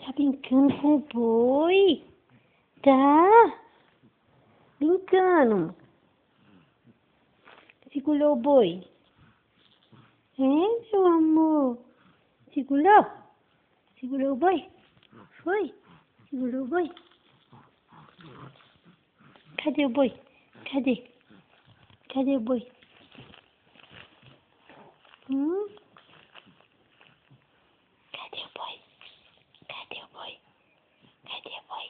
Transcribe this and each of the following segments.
Tá brincando com o boi? Tá? Brincando. Segurou o boi? É, meu amor? Segurou? Segurou o boi? Foi? Segurou o boi? Cadê o boi? Cadê? Cadê o boi? Cadê o boi? Cadê o boi? Cadê o boi?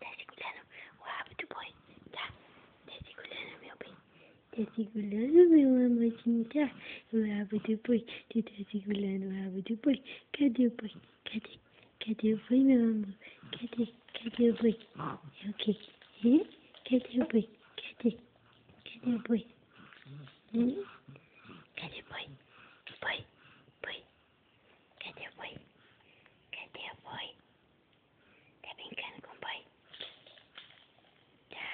Tá segurando o rabo do boi, tá? Tá segurando, meu bem. Tá segurando, meu amorzinho, tá? O rabo do boi. Tu tá segurando o rabo do boi. Cadê o boi? Cadê? Cadê o boi, meu amor? Cadê? Cadê o boi? É o quê? Cadê o boi? Cadê? Cadê o boi? Cadê o boi? Boi? Boi? Cadê o boi? Cadê o boi? Tá brincando com o boi? Tá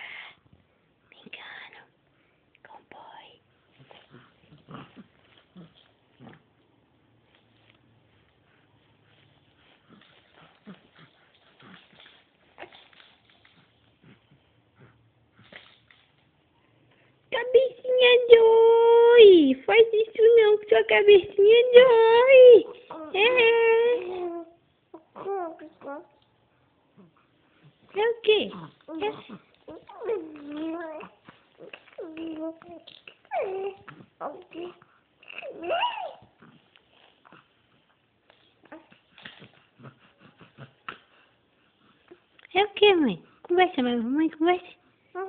brincando com o boi. Cabecinha dói! Faz isso não, que sua cabecinha dói! É o quê? É o quê, mãe? Conversa, mamãe, conversa. Hã?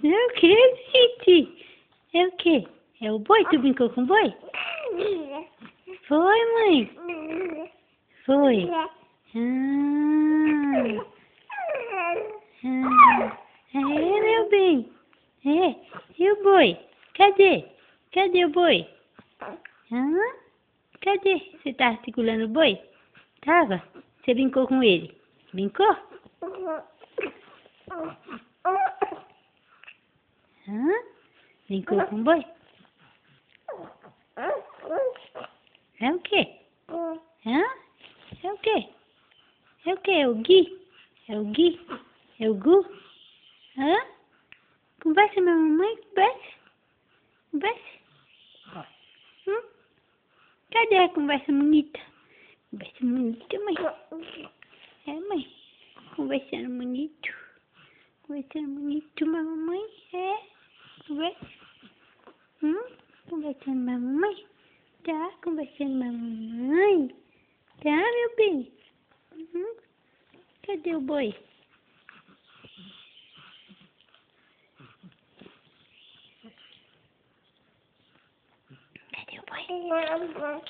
É o quê, gente? É o quê? É o boi? Tu brincou com o boi? Foi, mãe? Foi. É, meu bem. É. E o boi? Cadê? Cadê o boi? Cadê? Você tá segurando o boi? Tava? Você brincou com ele? Brincou? Brincou com o boi? É o quê? É o quê? É o quê? É o Gui? É o Gui? É o Gu? Conversa, minha mamãe, conversa. Conversa. Cadê a conversa bonita? Conversa bonita, mãe. É, mãe. Conversando bonito. Conversando bonito, mamãe. É. Conversa. Conversando, mamãe. Tá conversando, mamãe. Tá, meu bem? Cadê o boi? Cadê o boi?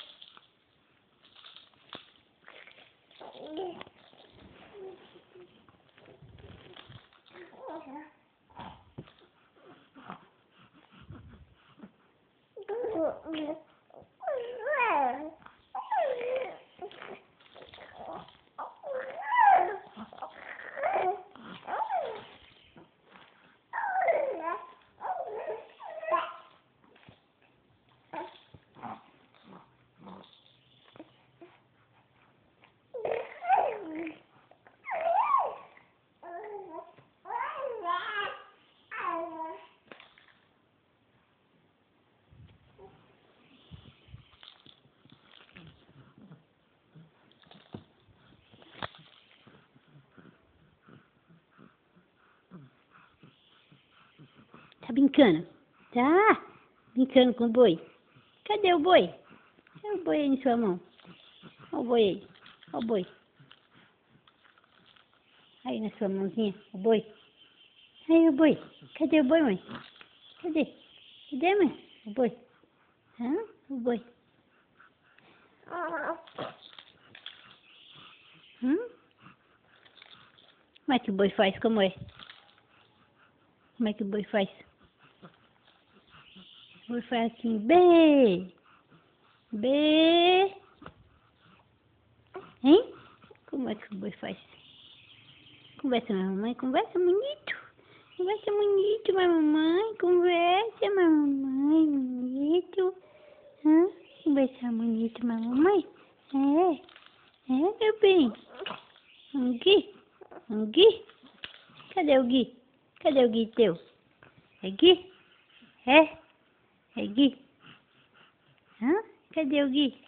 Tá brincando? Tá? Brincando com o boi? Cadê o boi? Cadê o boi aí em sua mão? Olha o boi aí. Olha o boi. Aí na sua mãozinha, o boi. Aí o boi. Cadê o boi, mãe? Cadê? Cadê, mãe? O boi. Hã? O boi. Como é que o boi faz? Como é? Como é que o boi faz? O boi faz assim, B. B. Hein? Como é que o boi faz? Conversa, mamãe. Conversa bonito. Conversa bonito, mamãe. Conversa, mamãe. Bonito. Hã? Conversa bonito, mamãe. É, meu bem. Um Gui? Um Gui? Cadê o Gui? Cadê o Gui teu? É Gui? É? É Gui? Hã? Cadê o Gui?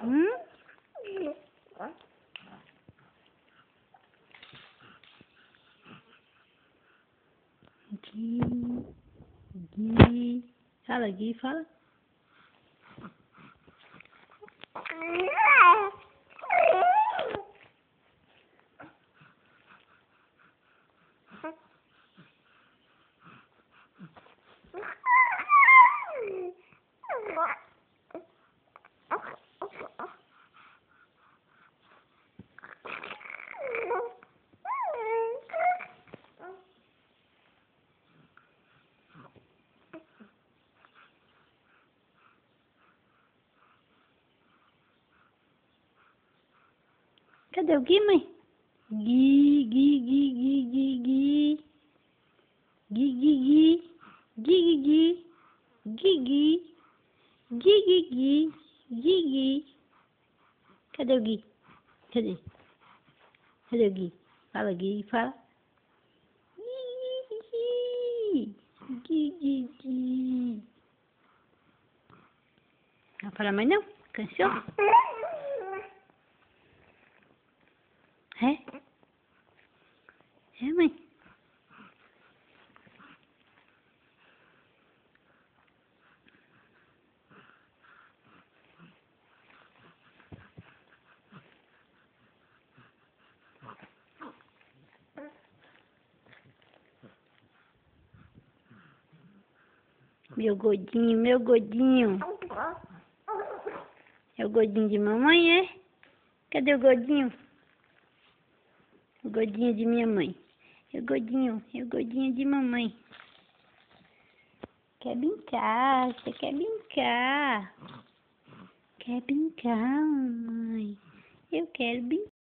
Hum? Gui, Gui. Fala, Gui, fala. Cadê o Gui, mãe? Gui, Gui, Gui, Gui, Gui, Gui. Gui, Gui, Gui. Gui, Gui, Gui. Gui, Gui. Gui, Gui, Gui. Gui, Gui. Cadê o Gui? Cadê? Cadê o Gui? Fala, Gui, fala. Gui, Gui, Gui, Gui. Não fala mais não? Cansou? É? É, mãe? Meu gordinho, meu gordinho. É o gordinho de mamãe, é? Cadê o gordinho? O gordinho de minha mãe. É o gordinho de mamãe. Quer brincar, você quer brincar. Quer brincar, mamãe. Eu quero brincar.